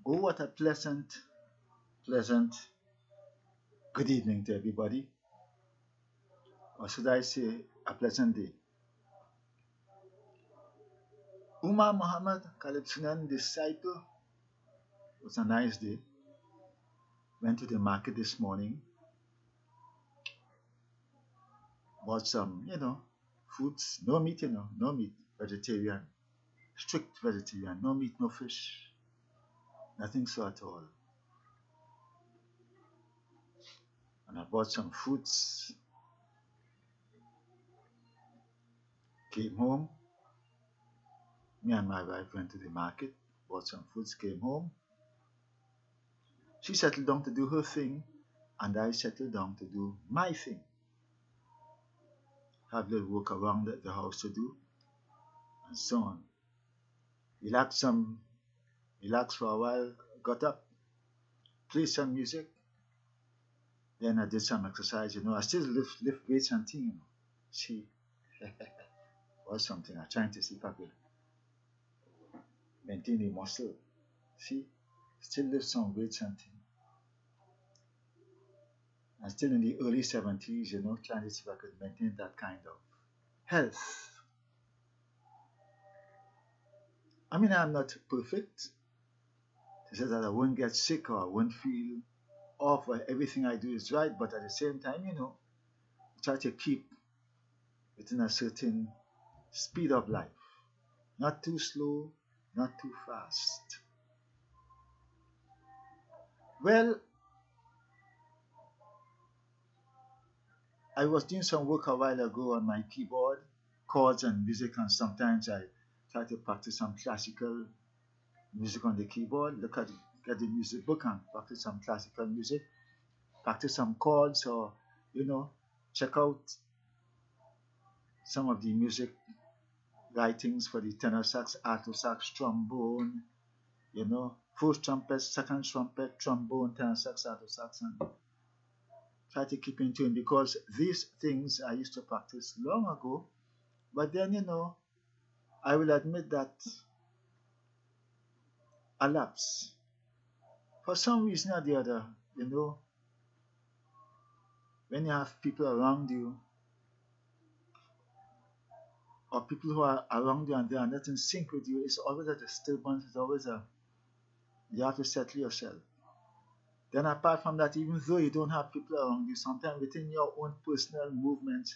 Oh, what a pleasant good evening to everybody, or should I say, a pleasant day. Umar Muhammad CALYPSO disciple. It was a nice day. Went to the market this morning, bought some, foods. No meat, no meat. Vegetarian, strict vegetarian. No meat, no fish, nothing so at all. And I bought some fruits. Came home. Me and my wife went to the market, bought some foods, came home. She settled down to do her thing, and I settled down to do my thing. Have a little work around the house to do, and so on. Relax for a while, got up, played some music, then I did some exercise, I still lift weights and things, See, was something I'm trying to see if I could maintain the muscle. See, still lift some weights and things. I'm still in the early 70s, trying to see if I could maintain that kind of health. I mean, I'm not perfect. To say that I won't get sick or I won't feel off or everything I do is right, but at the same time, try to keep within a certain speed of life. Not too slow, not too fast. Well, I was doing some work a while ago on my keyboard, chords and music, and sometimes I try to practice some classical music on the keyboard. Get the music book and practice some classical music, practice some chords, or check out some of the music writings for the tenor sax, alto sax, trombone, first trumpet, second trumpet, trombone, tenor sax, alto sax, and try to keep in tune, because these things I used to practice long ago, but then I will admit that a lapse. For some reason or the other, when you have people around you, or people who are around you and they are not in sync with you, it's always a disturbance, you have to settle yourself. Then apart from that, even though you don't have people around you, sometimes within your own personal movements,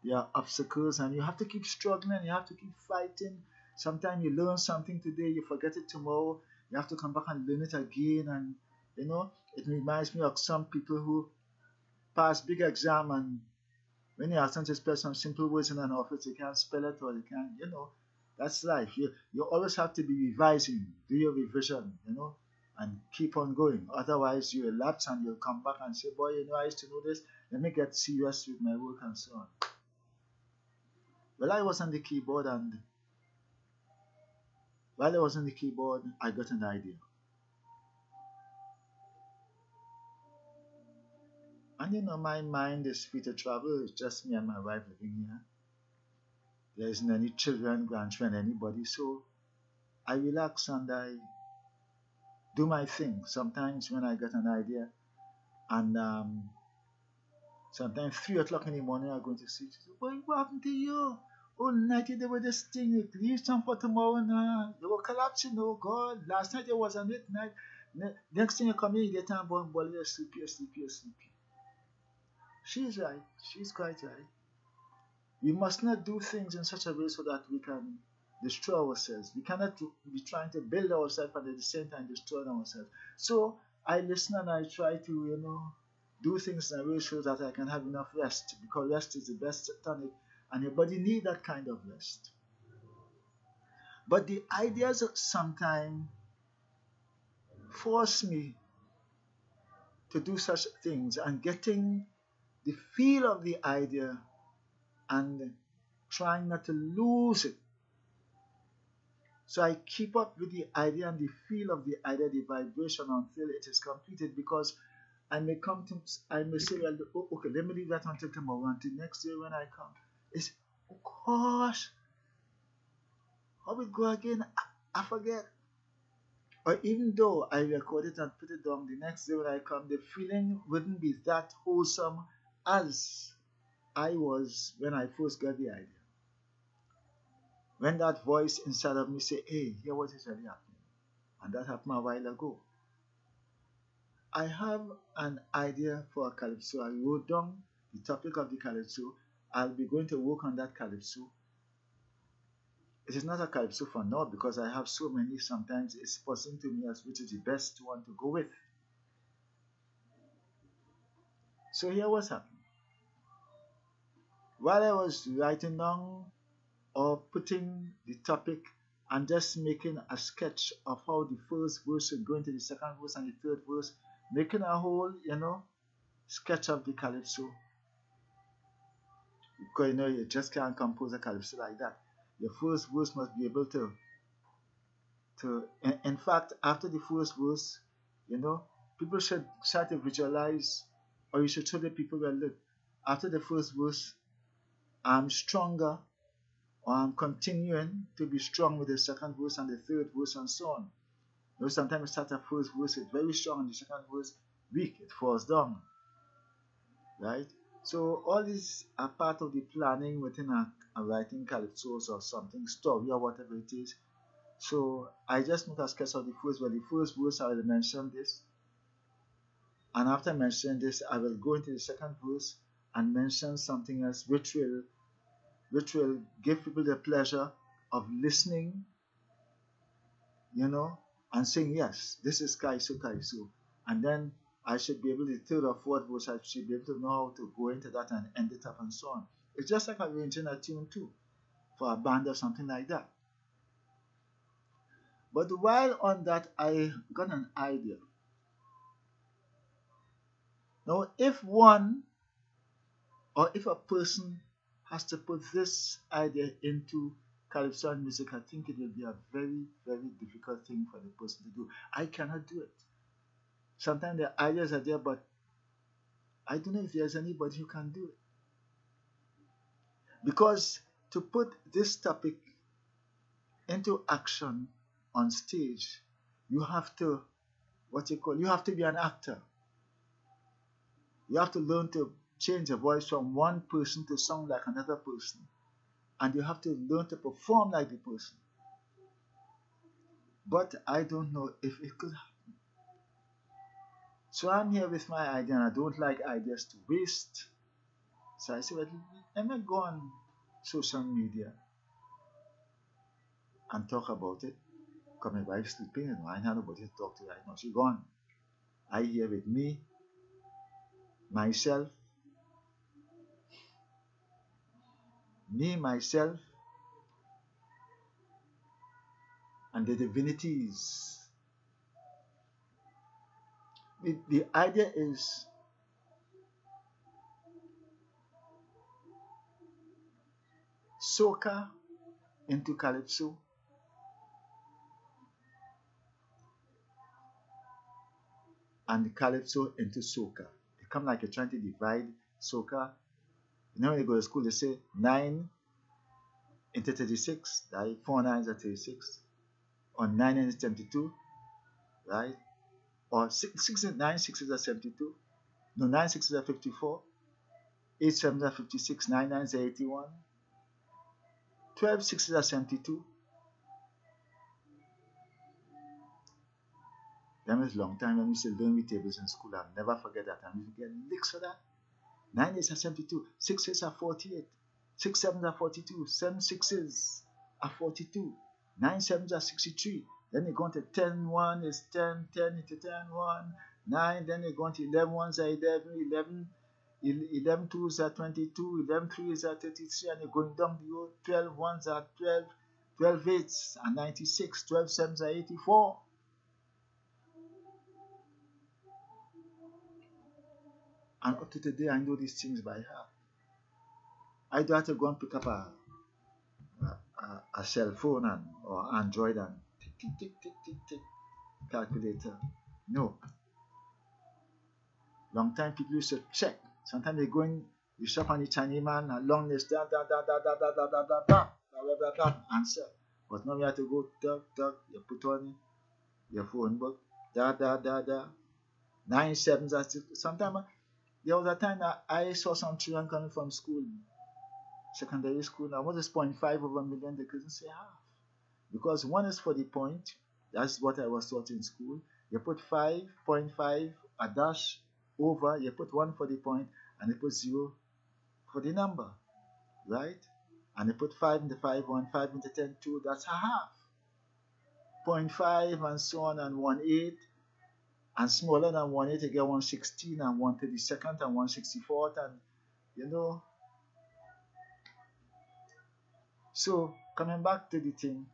there are obstacles and you have to keep struggling, you have to keep fighting. Sometimes you learn something today, you forget it tomorrow, you have to come back and learn it again. And it reminds me of some people who pass big exam, and when you ask them to spell some simple words in an office, they can't spell it, or they can't, that's life. You always have to be revising, do your revision, and keep on going. Otherwise, you will lapse and you'll come back and say, boy, I used to know this, let me get serious with my work and so on. Well, I was on the keyboard, and while I was on the keyboard, I got an idea. And my mind is free to travel. It's just me and my wife living here. There isn't any children, grandchildren, anybody. So I relax and I do my thing. Sometimes when I get an idea, and sometimes 3 o'clock in the morning, I'm going to sleep. She said, boy, what happened to you? All night you did with this thing. You leave some for tomorrow now. You were collapsing, oh God. Last night it was a midnight. Next thing you come in, you get time, boy, you're sleepy. She's right. She's quite right. We must not do things in such a way so that we can destroy ourselves. We cannot be trying to build ourselves and at the same time destroy ourselves. So I listen and I try to, do things in a way so that I can have enough rest, because rest is the best tonic, and your body needs that kind of rest. But the ideas sometimes force me to do such things, and getting the feel of the idea and trying not to lose it. So I keep up with the idea and the feel of the idea, the vibration, until it is completed, because I may say, well, okay, let me leave that until tomorrow, until next day when I come. It's, oh gosh, how it go again? I forget. Or even though I record it and put it down, the next day when I come, the feeling wouldn't be that wholesome as I was when I first got the idea. When that voice inside of me say, hey, here what is really happening. And that happened a while ago. I have an idea for a calypso. I wrote down the topic of the calypso. I'll be going to work on that calypso. It is not a calypso for now because I have so many. Sometimes it's puzzling to me as which is the best one to go with. So here was happening. While I was writing down or putting the topic and just making a sketch of how the first verse should go into the second verse and the third verse, making a whole, sketch of the calypso. Because you just can't compose a calypso like that. Your first verse must be able to in fact, after the first verse, people should start to visualize, or you should show the people, well, look, after the first verse, I'm stronger, or I'm continuing to be strong with the second verse and the third verse and so on. Sometimes you start a first verse, it's very strong, and the second verse, weak, it falls down. Right? So all these are part of the planning within a writing calypso or something, story or whatever it is. So I just make a sketch of the first verse. The first verse I will mention this. And after mentioning this, I will go into the second verse and mention something else which will give people the pleasure of listening, and saying, yes, this is CALYPSO, CALYPSO. And then I should be able to, the third or fourth verse, I should be able to know how to go into that and end it up and so on. It's just like arranging a tune too, for a band or something like that. But while on that, I got an idea. Now, if a person has to put this idea into calypso and music, I think it will be a very, very difficult thing for the person to do. I cannot do it. Sometimes the ideas are there, but I don't know if there's anybody who can do it. Because to put this topic into action on stage, you have to, you have to be an actor. You have to learn to change your voice from one person to sound like another person. And you have to learn to perform like the person. But I don't know if it could happen. So I'm here with my idea, and I don't like ideas to waste. So I said, well, let me go on social media and talk about it. Because my wife's sleeping, I have nobody to talk to right now. She's gone. I here with me, myself, and the divinities. The idea is SOCA into CALYPSO, and CALYPSO into SOCA. It comes like you're trying to divide SOCA. When you go to school, they say 9 into 36, right? 4 9s are 36. Or 9 into 72, right? Or 9 6s are 72. No, 9 6s are 54. 8 7s are 56. 9 9s are 81. 12 6s are 72. That was a long time when we still doing with tables in school. I'll never forget that. And we get licks for that. 9 8s are 72. 6 8s are 48. 6 7s are 42. 7 6s are 42. 9 7s are 63. Then you go into 10 1 is 10. 10 into 10 1. 9. Then you go into 11 1s are 11. 11 2s are 22. 11 3s are 33. And you're going down the road. 12 1s are 12. 12 8s are 96. 12 7s are 84. And up to today, I know these things by heart. I don't have to go and pick up a cell phone or Android and tick, tick, tick, tick, tick, calculator. No. Long time people used to check. Sometimes they go in, you shop on the Chinese man, a long list, answer. But now you have to go, you put on your phone book, da. 9 sevens. Sometimes there was a time that I saw some children coming from school, secondary school. Now, what is 0.5/1,000,000? They couldn't say half. Because one is for the point. That's what I was taught in school. You put 5.5, a dash over, you put 1 for the point, and you put 0 for the number, right? And you put 5 into 5, 1, 5 into 10, 2, that's a half. 0.5 and so on, and 1/8, and smaller than 1/8, you get 1/16 and 1/32 and 1/64, and you know. So, coming back to the thing,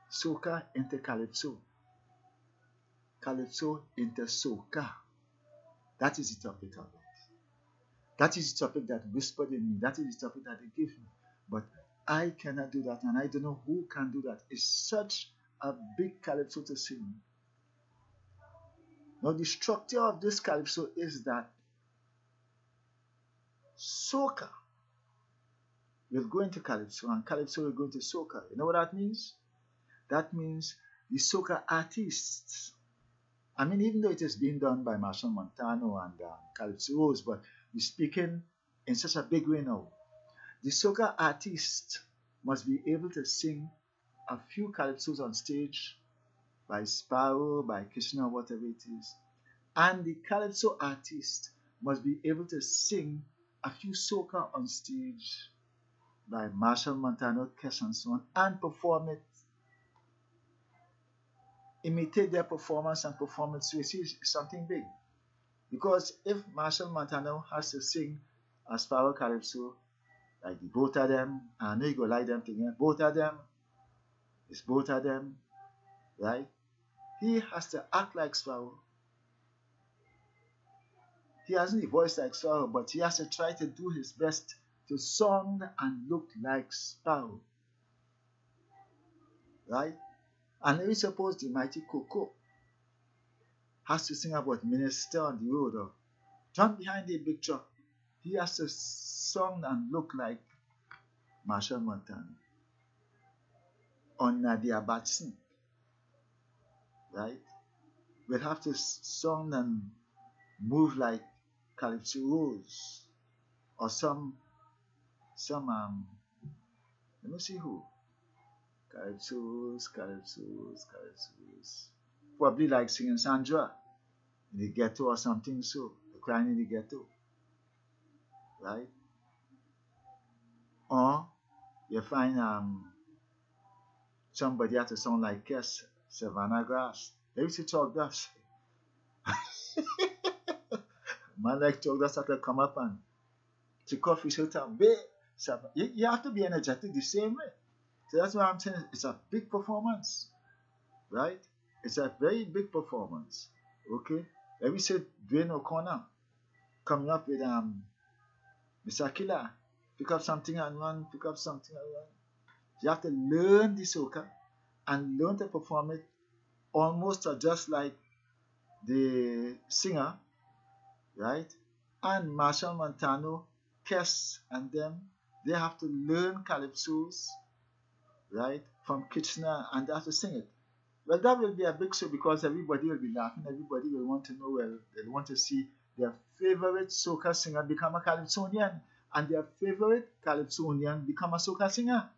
SOCA into CALYPSO. CALYPSO into SOCA. That is the topic of it. That is the topic that whispered in me. That is the topic that they gave me. But I cannot do that, and I don't know who can do that. It's such a big CALYPSO to sing. Now, the structure of this CALYPSO is that SOCA will go into CALYPSO, and CALYPSO will go into SOCA. You know what that means? That means the SOCA artists. I mean, even though it is being done by Marshall Montano and CALYPSO, but we're speaking in such a big way now. The SOCA artist must be able to sing a few CALYPSOs on stage by Sparrow, by Krishna, whatever it is. And the CALYPSO artist must be able to sing a few SOCA on stage by Marshall Montano, Kesh, and so on, and perform it. Imitate their performance and perform it. So you see, it's something big. Because if Marshall Montano has to sing a Sparrow CALYPSO, like the both of them, I know you go like them together, both of them, it's both of them, right? He has to act like Sparrow. He hasn't a voice like Sparrow, but he has to try to do his best to sound and look like Sparrow, right? And we suppose the mighty Coco has to sing about minister on the road or jump behind a big truck. He has to sound and look like Marshall Montano or Nadia Batson, right? We'll have to sound and move like CALYPSO Rose or some let me see who. CALYPSOs. Probably like singing Sandra in the ghetto or something, so crying in the ghetto, right? Or you find somebody has to sound like Kes, Savannah Grass. They used to talk grass. Man like talk grass have to come up and take off his shirt and you have to be energetic the same way. So that's why I'm saying it's a big performance, right? It's a very big performance. Okay? Let me say Dwayne O'Connor coming up with Mr. Killer. Pick up something and run, pick up something and run. You have to learn the soca and learn to perform it almost just like the singer, right? And Marshall Montano, Kes, and them, they have to learn CALYPSOs, right, from Kitchener, and they have to sing it. Well, that will be a big show because everybody will be laughing. Everybody will want to know, well, they'll want to see their favorite soca singer become a Calypsonian, and their favorite Calypsonian become a soca singer.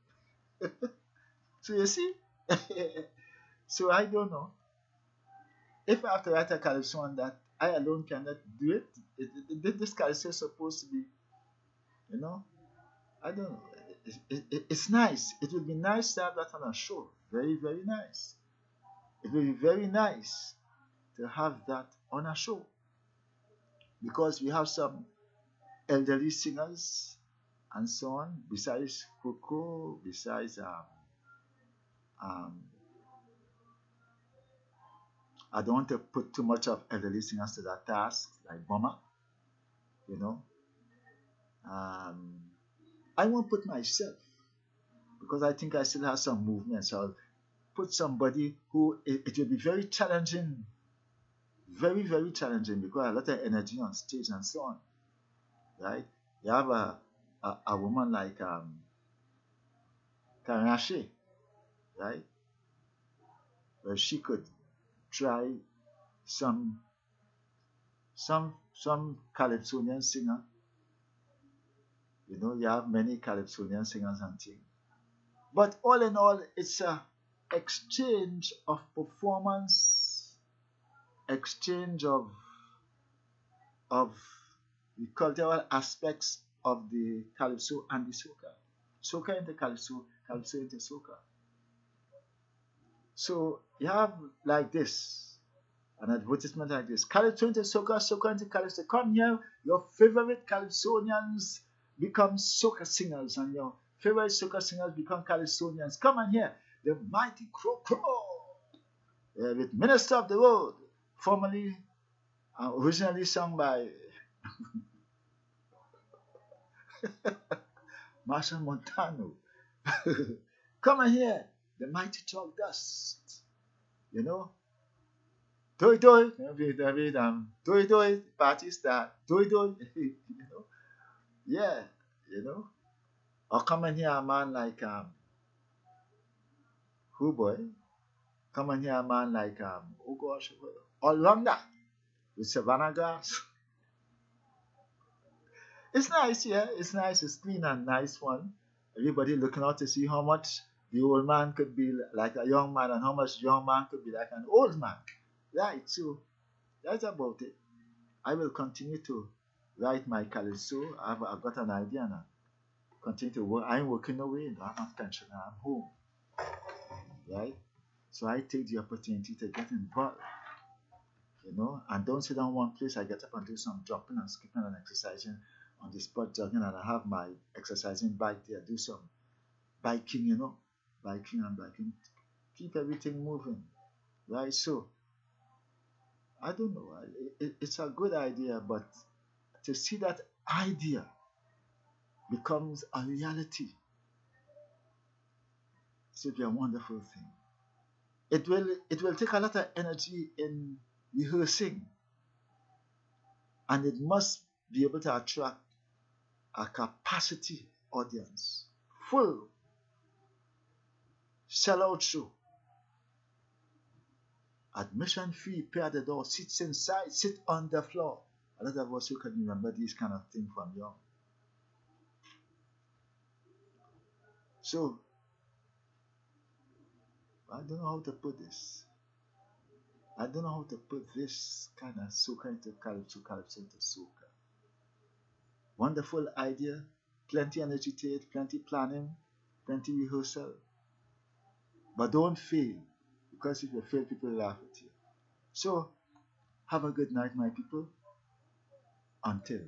So you see? So I don't know. If I have to write a Calypso on that, I alone cannot do it. This Calypso is supposed to be, you know, I don't know. It's nice. It would be nice to have that on a show. Very, very nice. It will be very nice to have that on a show because we have some elderly singers and so on, besides Coco, besides I don't want to put too much of elderly singers to that task, like Bomber, you know. I won't put myself because I think I still have some movement, so I'll put somebody who it will be very challenging, very, very challenging because a lot of energy on stage and so on, right? You have a woman like Karashi, right? Well, she could try some Calypsonian singer. You know, you have many Calypsonian singers and things. But all in all, it's a exchange of performance, exchange of the cultural aspects of the Calypso and the Soca. Soca into Calypso, Calypso into Soca. So you have like this, an advertisement like this: Calypso into Soca, Soca into Calypso. Come here, your favorite Calypsonians become soca singers, and your favorite soca singers become Calypsonians. Come on here, the mighty Crow Crow, with Minister of the Road, formerly originally sung by Marshall Montano. Come on here, the mighty Chalk Dust. You know, do it, do it, party start, do it, you know, yeah, you know. Or come in here a man like who boy? Come in here a man like oh gosh, Orlando with Savannah Grass. It's nice, yeah. It's nice. It's clean and nice one. Everybody looking out to see how much the old man could be like a young man and how much young man could be like an old man. Right. So that's about it. I will continue to write my calypso. I've got an idea now. Continue to work. I'm working away. I'm not pensioner. I'm home. Right. So I take the opportunity to get involved. You know, and don't sit down one place. I get up and do some jumping and skipping and exercising on the spot jogging, and I have my exercising bike there. Do some biking, you know, biking, keep everything moving, right? So I don't know. It's a good idea, but to see that idea becomes a reality, it will be a wonderful thing. It will take a lot of energy in rehearsing, and it must be able to attract a capacity audience, full sellout show. Admission fee, pay at the door, sit inside, sit on the floor. A lot of us who can remember these kind of things from young. So I don't know how to put this. I don't know how to put this kind of soca into calypso, calypso into soca. Wonderful idea, plenty energy to it, plenty planning, plenty rehearsal. But don't fail, because if you fail, people laugh at you. So, have a good night, my people. Until.